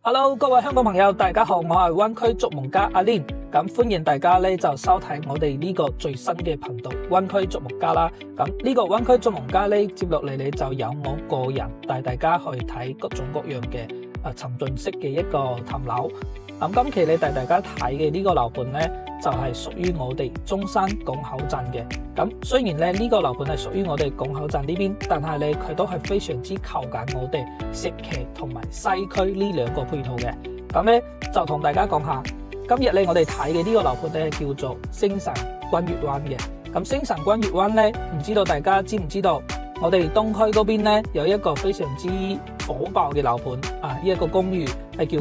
Hello， 各位香港朋友，大家好，我係灣區逐夢家阿 Lin， 咁歡迎大家咧就收睇我哋呢個最新嘅頻道灣區逐夢家啦。咁呢個灣區逐夢家咧，接落嚟你就有我個人帶大家去睇各種各樣嘅沉浸式嘅一個探樓。咁今期你帶大家睇嘅呢個樓盤咧，就係屬於我哋中山港口站嘅。咁雖然咧呢個樓盤係屬於我哋港口站呢邊，但係咧佢都係非常之靠近我哋石岐同埋西區呢兩個配套嘅。咁咧就同大家講下，今日咧我哋睇嘅呢個樓盤咧叫做星辰君悅灣嘅。咁星辰君悅灣咧，唔知道大家知唔知道？我哋東區嗰邊咧有一個非常之火爆嘅樓盤啊，一個公寓係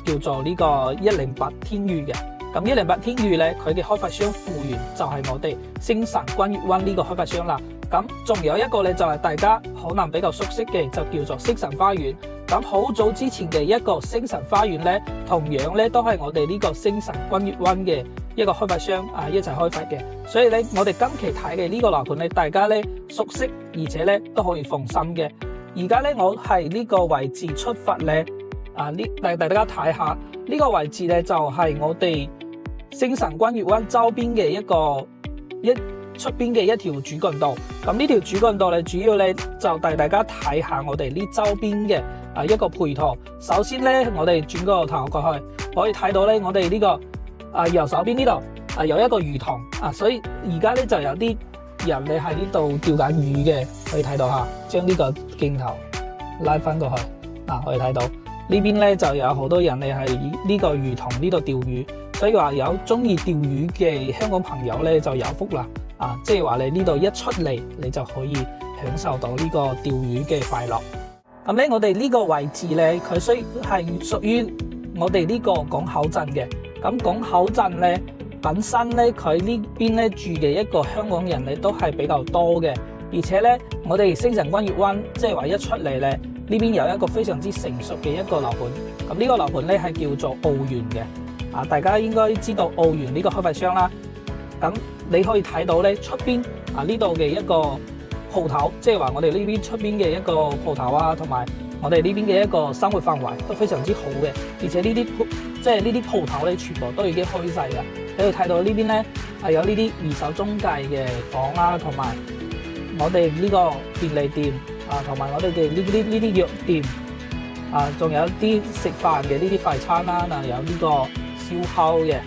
叫做呢個108天譽嘅。咁108天譽咧，佢嘅開發商富源就係我哋星辰君悅灣呢個開發商啦。咁仲有一個咧就係大家可能比較熟悉嘅，就叫做星辰花園。咁好早之前嘅一個星辰花園咧，同樣咧都係我哋呢個星辰君悅灣嘅一個開發商一齊開發嘅。所以咧，我哋今期睇嘅呢個樓盤咧，大家咧熟悉，而且咧都可以放心嘅。而家咧我係呢個位置出發咧，大家睇下呢個位置咧就係我哋星辰君悅灣周邊嘅出邊嘅一條主幹道。咁呢條主幹道咧，主要咧就帶大家睇下我哋呢周邊嘅一個配套。首先咧，我哋轉個頭過去，可以睇到咧，我哋呢個右手邊呢度有一個魚塘所以而家咧就有啲人你喺呢度釣緊魚嘅，可以睇到吓。將呢個鏡頭拉翻過去可以睇到呢邊咧就有好多人你喺呢個魚塘呢度釣魚，所以話有中意釣魚嘅香港朋友咧就有福啦。即係話你呢度一出嚟，你就可以享受到呢個釣魚嘅快樂。咁咧，我哋呢個位置咧，佢雖係屬於我哋呢個港口鎮嘅。咁港口鎮咧本身咧，佢呢邊咧住嘅一個香港人咧都係比較多嘅。而且咧，我哋星辰君悅灣即係話一出嚟咧，呢邊有一個非常之成熟嘅一個樓盤。咁呢個樓盤咧係叫做奧園嘅。大家應該知道奧園呢個開發商啦。咁你可以睇到咧，出邊呢度嘅一個鋪頭，即係話我哋呢邊出邊嘅一個鋪頭同埋我哋呢邊嘅一個生活範圍都非常之好嘅。而且呢啲鋪頭咧，全部都已經開晒啦。你可以睇到呢邊咧有呢啲二手中介嘅房同埋我哋呢個便利店同埋我哋嘅呢啲藥店仲有啲食飯嘅呢啲快餐啦，有呢個燒烤嘅，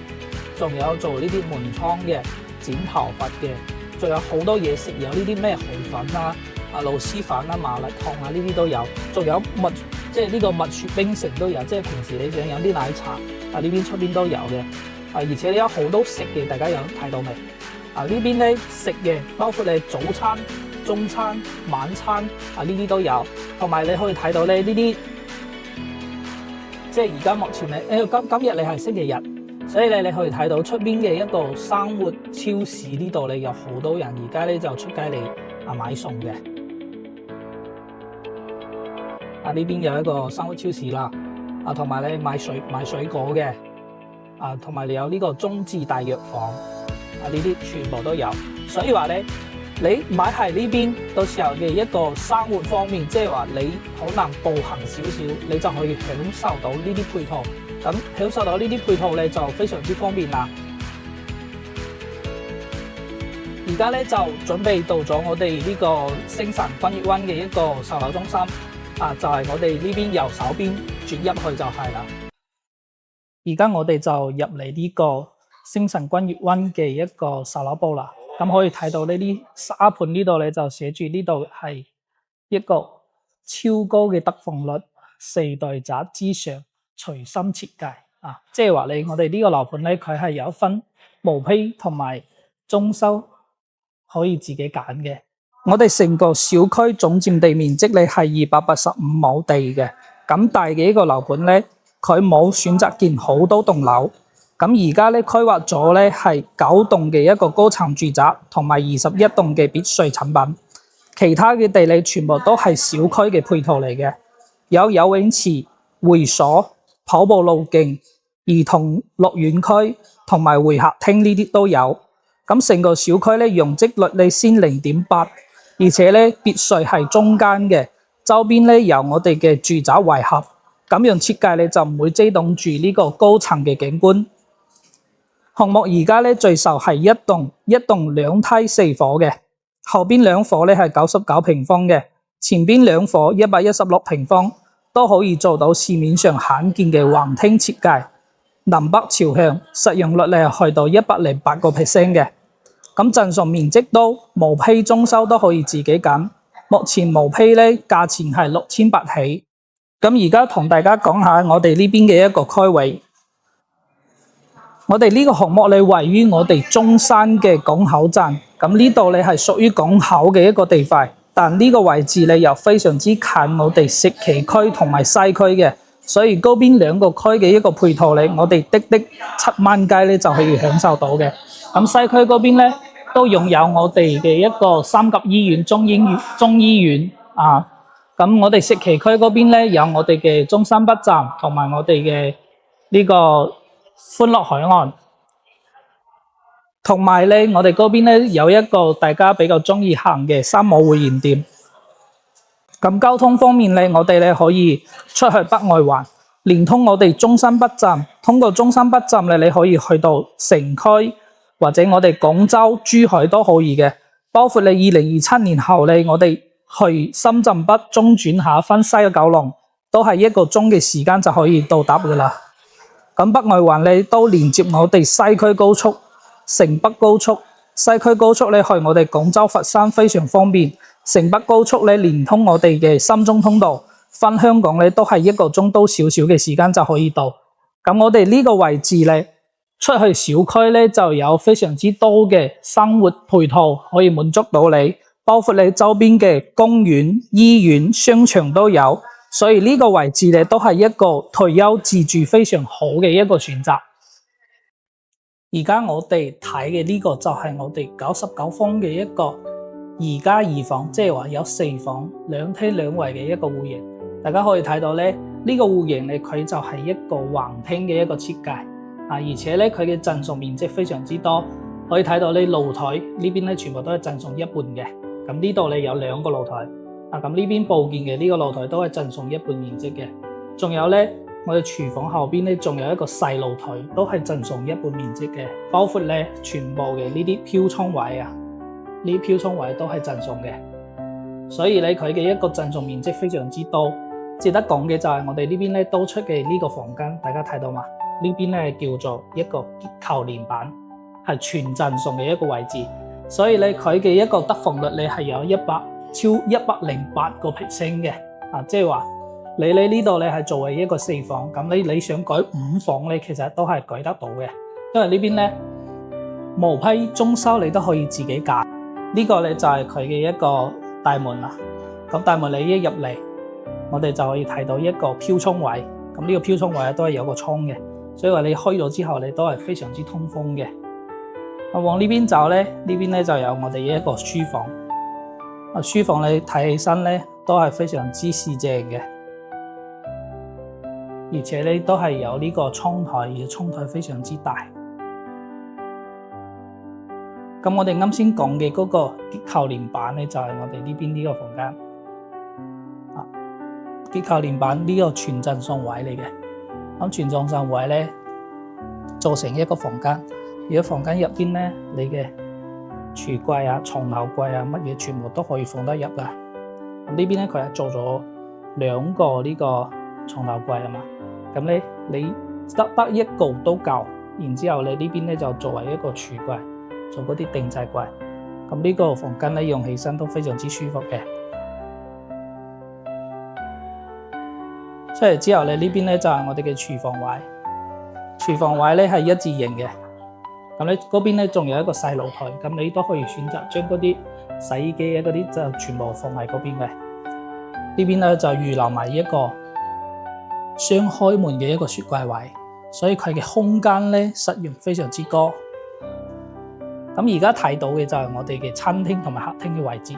仲有做呢啲門窗嘅、剪頭髮嘅，仲有好多嘢食，有呢啲咩河粉螺螄粉麻辣燙呢啲都有，仲有即係呢個蜜雪冰城都有，即係平時你想飲啲奶茶呢邊出邊都有嘅。而且有好多食嘅，大家有睇到未？呢邊咧食嘅包括你早餐、中餐、晚餐呢啲都有，同埋你可以睇到咧呢啲，即係而家目前咧，今日你係星期日，所以咧你可以睇到出邊嘅一個生活超市呢度咧有好多人而家咧就出街嚟買餸嘅。呢邊有一個生活超市啦，同埋你買水果嘅，同埋你有呢個中置大藥房，呢啲全部都有。所以話咧，你買喺呢邊，到時候嘅一個生活方面，即係話你可能步行少少，你就可以享受到呢啲配套。咁享受到呢啲配套咧，就非常之方便啦。而家咧就準備到咗我哋呢個星辰君悅灣嘅一個售樓中心。就係我哋呢邊右手邊轉入去就係啦。而家我哋就入嚟呢個星辰君悅灣嘅一個售樓部啦。咁可以睇到呢啲沙盤呢度咧就寫住呢度係一個超高嘅得房率，4代宅之上隨心設計即係話我哋呢個樓盤咧，佢係有分毛坯同埋中修，可以自己揀嘅。我哋成個小區總佔地面積咧係285畝地嘅，咁大嘅一個樓盤咧，佢冇選擇建好多棟樓，咁而家咧規劃咗咧係9棟嘅一個高層住宅，同埋21棟嘅別墅產品，其他嘅地理全部都係小區嘅配套嚟嘅，有游泳池、會所、跑步路徑、兒童樂園區同埋會客廳呢啲都有，咁成個小區咧容積率你先0.8。而且咧，別墅係中間嘅，周邊咧由我哋嘅住宅圍合，咁樣設計你就唔會遮擋住呢個高層嘅景觀。項目而家咧最受係一棟兩梯4伙嘅，後邊2伙咧係99平方嘅，前邊2伙116平方，都可以做到市面上罕見嘅橫廳設計，南北朝向，實用率咧係去到108%嘅。咁贈送面積都毛坯裝修都可以自己揀，目前毛坯咧價錢係6800起。咁而家同大家講下我哋呢邊嘅一個區位。我哋呢個項目咧位於我哋中山嘅港口站，咁呢度咧係屬於港口嘅一個地塊，但呢個位置咧又非常之近我哋石岐區同埋西區嘅，所以嗰邊2個區嘅一個配套咧，我哋的7蚊雞咧就可以享受到嘅。咁西區嗰邊咧都擁有我哋嘅一個3甲醫院、中醫院啊。咁我哋石岐區嗰邊咧有我哋嘅中山北站同埋我哋嘅呢個歡樂海岸，同埋咧我哋嗰邊咧有一個大家比較中意行嘅三毛會員店。咁交通方面咧，我哋咧可以出去北外環，連通我哋中山北站，通過中山北站咧你可以去到城區或者我哋廣州、珠海都可以嘅，包括你2027年後咧我哋去深圳北中轉下分西九龍，都係1個鐘嘅時間就可以到達噶啦。咁北外環咧都連接我哋西區高速、城北高速。西區高速咧去我哋廣州、佛山非常方便，城北高速咧連通我哋嘅深中通道，返香港咧都係1個鐘多少少嘅時間就可以到。咁我哋呢個位置咧出去小區咧就有非常之多嘅生活配套可以滿足到你，包括你周邊嘅公園、醫院、商場都有，所以呢個位置咧都係一個退休自住非常好嘅一個選擇。而家我哋睇嘅呢個就係我哋99方嘅一個2+2房，即係話有4房2廳2衛嘅一個戶型。大家可以睇到咧，呢個戶型咧佢就係一個橫廳嘅一個設計啊，而且咧佢嘅贈送面積非常之多，可以睇到呢露台呢邊咧全部都係贈送一半嘅。咁呢度咧有2個露台啊，咁呢邊佈建嘅呢個露台都係贈送一半面積嘅。仲有咧，我哋廚房後邊咧仲有一個細露台，都係贈送一半面積嘅，包括咧全部嘅呢啲飄窗位啊，呢啲飄窗位都係贈送嘅。所以咧佢嘅一個贈送面積非常之多。值得講嘅就係我哋呢邊咧多出嘅呢個房間，大家睇到嘛？呢邊咧叫做一個結構連板，係全贈送嘅一個位置。所以咧佢嘅一個得房率咧係有超108%嘅啊，即係話你呢度咧係作為一個4房，咁你想改5房咧，其實都係改得到嘅，因為呢邊咧毛坯裝修你都可以自己揀。呢個咧就係佢嘅一個大門啦。咁大門你一入嚟，我哋就可以睇到一個飄窗位。咁呢個飄窗位都係有個窗嘅，所以話你開咗之後，你都係非常之通風嘅。往呢邊走咧，呢邊咧就有我哋一個書房。書房你睇起身咧都係非常之四正嘅，而且咧都係有呢個窗台，而且窗台非常之大。咁我哋啱先講嘅嗰個結構連板咧，就係我哋呢邊呢個房間。結構連板呢個全贈送位嚟嘅，咁全贈送位咧做成一個房間。如果房間入邊咧，你嘅櫥櫃啊、床頭櫃啊，乜嘢全部都可以放得入噶。咁呢邊咧佢係做咗2個呢個床頭櫃啊嘛。咁咧你得1個都夠，然之後你呢邊咧就作為一個櫥櫃，做嗰啲定制櫃。咁呢個房間咧用起身都非常之舒服嘅。出嚟之後咧，呢邊咧就係我哋嘅廚房位。廚房位咧係一字形嘅。咁咧嗰邊咧仲有一個細露台，咁你都可以選擇將嗰啲洗衣機啊嗰啲就全部放喺嗰邊嘅。呢邊咧就預留埋一個雙開門嘅一個雪櫃位，所以佢嘅空間咧實用非常之高。咁而家睇到嘅就係我哋嘅餐廳同埋客廳嘅位置。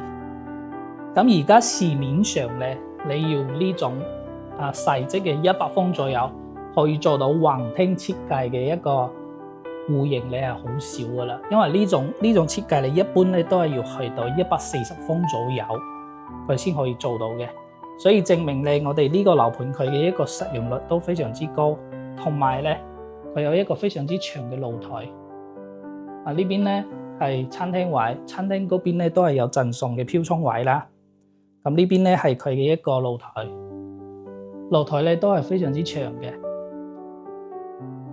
咁而家市面上咧，你要呢種細則嘅100方左右，可以做到橫廳設計嘅一個戶型咧係好少噶啦，因為呢種設計你一般咧都係要去到140方左右，佢先可以做到嘅。所以證明咧我哋呢個樓盤佢嘅一個實用率都非常之高，同埋咧佢有一個非常之長嘅露台。呢邊咧係餐廳位，餐廳嗰邊咧都係有贈送嘅飄窗位啦。咁呢邊咧係佢嘅一個露台，露台咧都係非常之長嘅，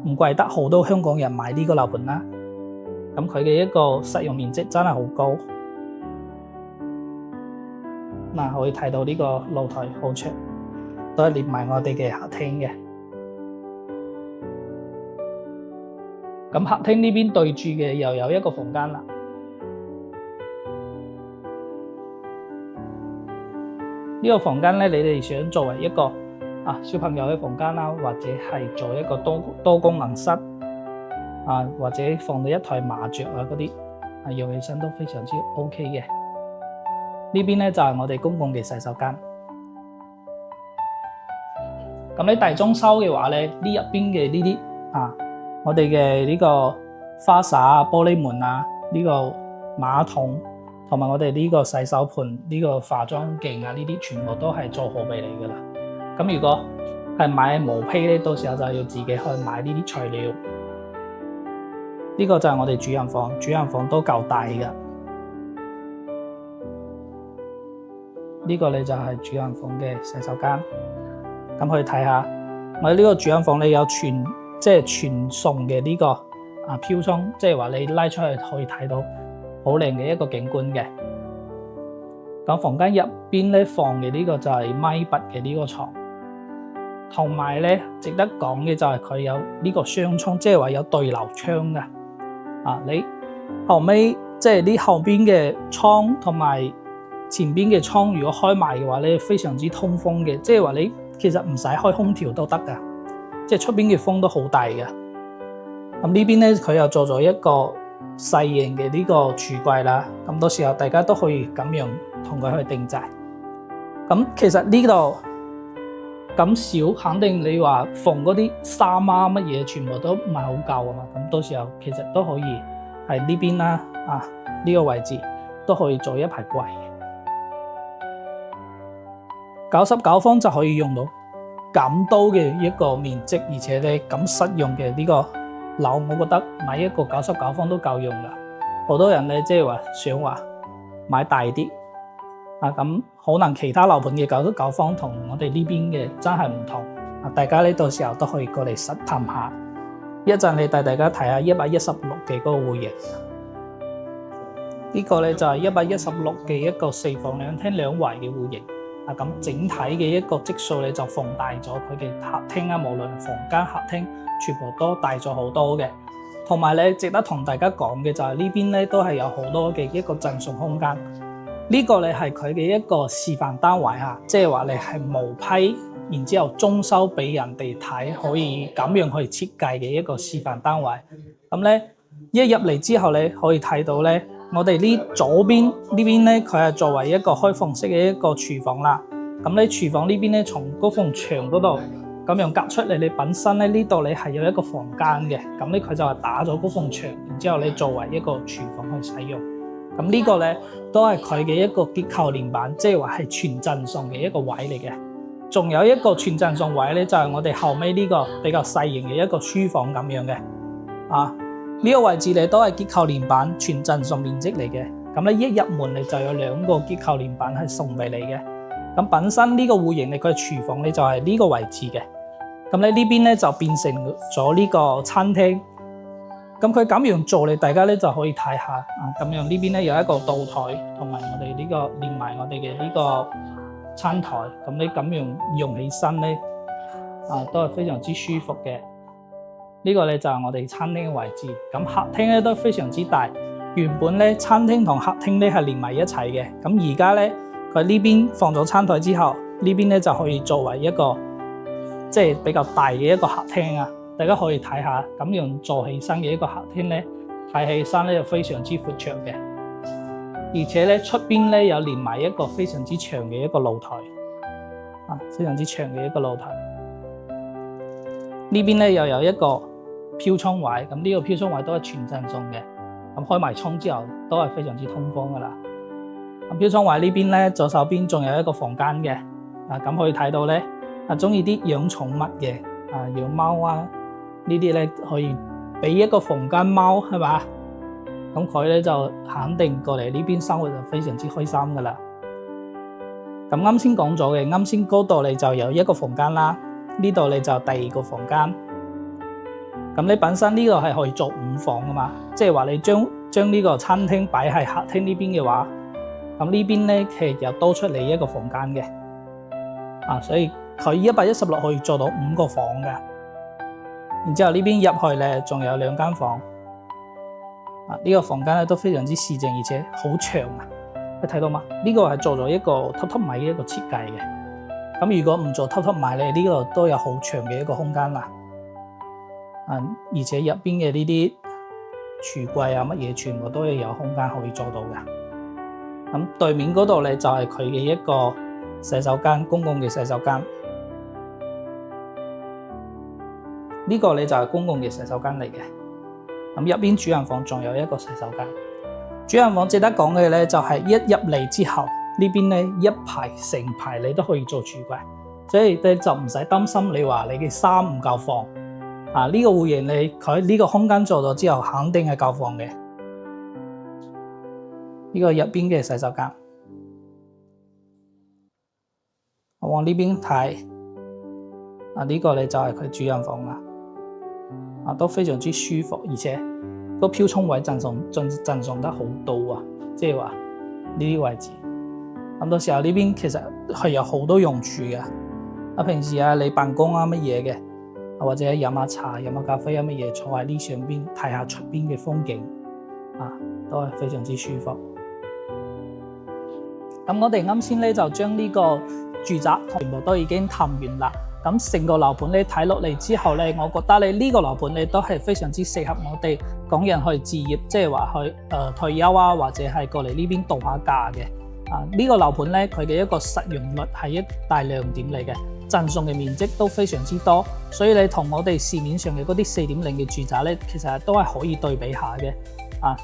唔怪得好多香港人買呢個樓盤啦。咁佢嘅一個實用面積真係好高。可以睇到呢個露台好長，都係連埋我哋嘅客廳嘅。咁客廳呢邊對住嘅又有一個房間啦。呢個房間咧，你哋想作為一個小朋友嘅房間啦，或者係做一個多功能室或者放到一台麻雀嗰啲用起身都非常之 OK 嘅。呢邊咧就係我哋公共嘅洗手間。咁你大裝修嘅話咧，呢入邊嘅呢啲我哋嘅呢個花灑、玻璃門呢個馬桶同埋我哋呢個洗手盆、呢個化妝鏡呢啲全部都係做好俾你噶啦。咁如果係買毛坯咧，到時候就要自己去買呢啲材料。呢個就係我哋主人房，主人房都夠大噶。呢個咧就係主人房嘅洗手間。咁去睇下，我哋呢個主人房咧有全送嘅呢個飄窗，即係話你拉出去可以睇到好靚嘅一個景觀嘅。咁房間入邊咧放嘅呢個就係米八嘅呢個床，同埋咧值得講嘅就係佢有呢個雙窗，即係話有對流窗嘅。你後尾即係啲後邊嘅窗同埋前邊嘅窗，如果開埋嘅話咧，非常之通風嘅，即係話你其實唔使開空調都得噶，即係出邊嘅風都好大嘅。咁呢邊咧佢又做咗一個細型嘅呢個櫥櫃啦，咁到時候大家都可以咁樣同佢去定製。咁其實呢度咁少，肯定你話放嗰啲衫乜嘢全部都唔係好夠啊嘛。咁到時候其實都可以喺呢邊啦，呢個位置都可以做一排櫃。99方就可以用到咁多嘅一個面積，而且咧咁實用嘅呢個樓，我覺得買一個99方都夠用啦。好多人咧即係話想話買大啲咁可能其他樓盤嘅99方同我哋呢邊嘅真係唔同。大家呢到時候都可以過嚟實探下。一陣你帶大家睇下116嘅嗰個戶型。呢個咧就係116嘅一個4房2廳2衛嘅戶型。咁整體嘅一個積數咧就放大咗佢嘅客廳無論房間客廳全部都大咗好多嘅。同埋咧值得同大家講嘅就係呢邊咧都係有好多嘅一個贈送空間。呢個咧係佢嘅一個示範單位即係話你係毛坯，然之後裝修俾人哋睇，可以咁樣去設計嘅一個示範單位。咁咧一入嚟之後咧可以睇到咧。我哋呢左邊呢邊咧，佢係作為一個開放式嘅一個廚房啦。咁你廚房呢邊咧，從嗰埲牆嗰度咁樣隔出嚟，你本身咧呢度你係有一個房間嘅。咁咧佢就係打咗嗰埲牆，然之後你作為一個廚房去使用。咁呢個咧都係佢嘅一個結構連板，即係話係全贈送嘅一個位嚟嘅。仲有一個全贈送位咧，就係我哋後尾呢個比較細型嘅一個書房咁樣嘅。呢個位置咧都係結構連板全贈送面積嚟嘅。咁咧一入門你就有2個結構連板係送俾你嘅。咁本身呢個戶型咧佢嘅廚房咧就係呢個位置嘅。咁咧呢邊咧就變成咗呢個餐廳。咁佢咁樣做咧，大家咧就可以睇下咁樣呢邊咧有一個灶台，同埋我哋呢個連埋我哋嘅呢個餐台。咁你咁樣用起身咧都係非常之舒服嘅。呢個咧就係我哋餐廳嘅位置。咁客廳咧都非常之大。原本咧餐廳同客廳咧係連埋一齊嘅。咁而家咧佢呢邊放咗餐台之後，呢邊咧就可以作為一個即係比較大嘅一個客廳。大家可以睇下咁樣做起身嘅一個客廳咧，睇起身咧就非常之闊長嘅。而且咧出邊咧有連埋一個非常之長嘅一個露台。非常之長嘅一個露台。呢邊咧又有一個飄窗位，咁呢個飄窗位都係全贈送嘅。咁開埋窗之後都係非常之通風噶啦。咁飄窗位呢邊咧左手邊仲有一個房間嘅。咁可以睇到咧，鍾意啲養寵物嘅養貓啊呢啲咧，可以俾一個房間貓係嘛，咁佢咧就肯定過嚟呢邊生活就非常之開心噶啦。咁啱先講咗嘅，啱先嗰度你就有一個房間啦，呢度你就第二個房間。咁你本身呢個係可以做5房噶嘛，即係話你將呢個餐廳擺喺客廳呢邊嘅話，咁呢邊咧其實又多出嚟一個房間嘅，所以佢116可以做到5個房嘅。然之後呢邊入去咧仲有2間房，呢個房間咧都非常之市正，而且好長啊！你睇到嗎？呢個係做咗一個榻榻米嘅一個設計嘅。咁如果唔做榻榻米咧，呢度都有好長嘅一個空間啦。而且入邊嘅呢啲櫥櫃乜嘢全部都有空間可以做到嘅。咁對面嗰度咧就係佢嘅一個洗手間，公共嘅洗手間。呢個咧就係公共嘅洗手間嚟嘅。咁入邊主人房仲有一個洗手間。主人房值得講嘅咧就係一入嚟之後，呢邊咧一排成排你都可以做櫥櫃，所以你就唔使擔心你話你嘅衫唔夠放。呢個戶型佢呢個空間做咗之後，肯定係夠放嘅。呢個入邊嘅洗手間，我往呢邊睇，呢個咧就係佢主人房啦。都非常之舒服，而且個飄窗位贈送得好到即係話呢啲位置。咁到時候呢邊其實係有好多用處嘅。平時你辦公乜嘢嘅，或者飲下茶、飲下咖啡乜嘢，坐喺呢上邊睇下出邊嘅風景，都係非常之舒服。咁我哋啱先咧就將呢個住宅全部都已經探完啦。咁成個樓盤你睇落嚟之後咧，我覺得你呢個樓盤你都係非常之適合我哋港人去置業，即係話去退休或者係過嚟呢邊度下假嘅。呢個樓盤咧，佢嘅一個實用率係一大亮點嚟嘅，贈送嘅面積都非常之多，所以你同我哋市面上嘅嗰啲4.0嘅住宅咧，其實都係可以對比下嘅。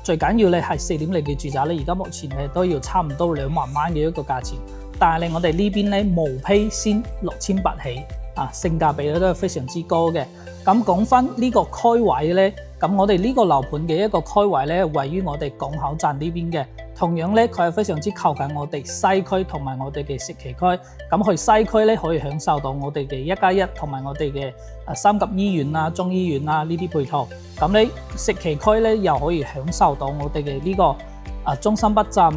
最緊要你係4.0嘅住宅咧，而家目前咧都要差唔多2萬蚊嘅一個價錢，但係我哋呢邊咧毛坯先6800起。性價比咧都係非常之高嘅。咁講翻呢個區位咧，咁我哋呢個樓盤嘅一個區位咧，位於我哋港口站呢邊嘅。同樣咧，佢係非常之靠近我哋西區同埋我哋嘅石岐區。咁去西區咧，可以享受到我哋嘅1+1同埋我哋嘅3甲醫院中醫院呢啲配套。咁咧石岐區咧又可以享受到我哋嘅呢個中心北站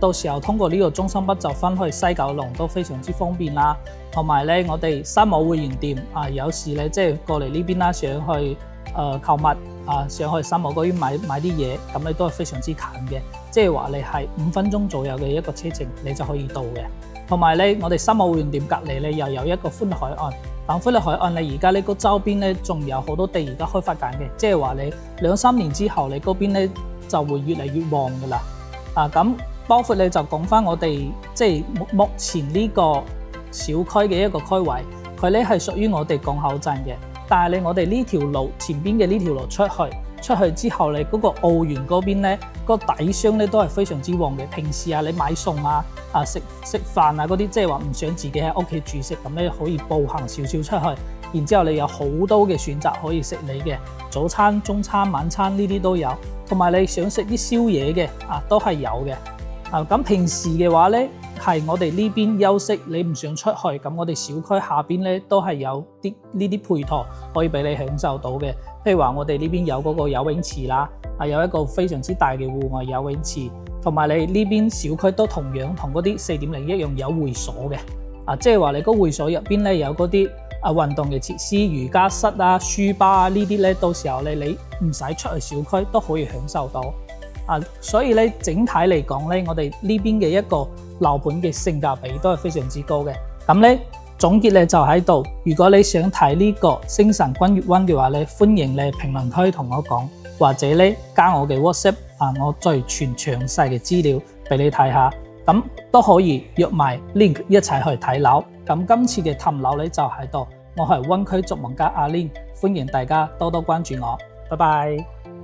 到時候通過呢個中心北就翻去西九龍都非常之方便啦。同埋咧，我哋三冇會員店有時咧即係過嚟呢邊啦，想去購物想去三冇嗰邊買啲嘢，咁你都係非常之近嘅，即係話你係5分鐘左右嘅一個車程，你就可以到嘅。同埋咧，我哋三冇會員店隔離咧又有一個歡樂海岸。但歡樂海岸你而家呢個周邊咧仲有好多地而家開發緊嘅，即係話你2-3年之後你嗰邊咧就會越嚟越旺噶啦。咁包括你就講翻我哋即係目前呢個小區嘅一個區位，佢咧係屬於我哋港口站嘅。但係我哋呢條路前邊嘅呢條路出去之後，你嗰個澳園嗰邊咧，個底商咧都係非常之旺嘅。平時你買餸食飯嗰啲，即係話唔想自己喺屋企煮食，咁咧可以步行少少出去，然之後你有好多嘅選擇可以食你嘅早餐、中餐、晚餐呢啲都有，同埋你想食啲宵夜嘅都係有嘅。咁平時嘅話咧，係我哋呢邊休息，你唔想出去，咁我哋小區下邊咧都係有呢啲配套可以俾你享受到嘅。譬如話我哋呢邊有嗰個游泳池啦，有一個非常之大嘅戶外游泳池，同埋你呢邊小區都同樣同嗰啲4.0一樣有會所嘅。即係話你個會所入邊咧有嗰啲運動嘅設施、瑜伽室書吧呢啲咧，到時候你唔使出去小區都可以享受到。所以咧整體嚟講咧，我哋呢邊嘅一個樓盤嘅性價比都係非常之高嘅。咁咧總結咧就喺度，如果你想睇呢個星辰君悅灣嘅話咧，歡迎你評論區同我講，或者咧加我嘅 WhatsApp 我再傳詳細嘅資料俾你睇下，咁都可以約埋 Link 一齊去睇樓。咁今次嘅探樓咧就喺度，我係灣區逐夢家阿 Lin，歡迎大家多多關注我，拜拜。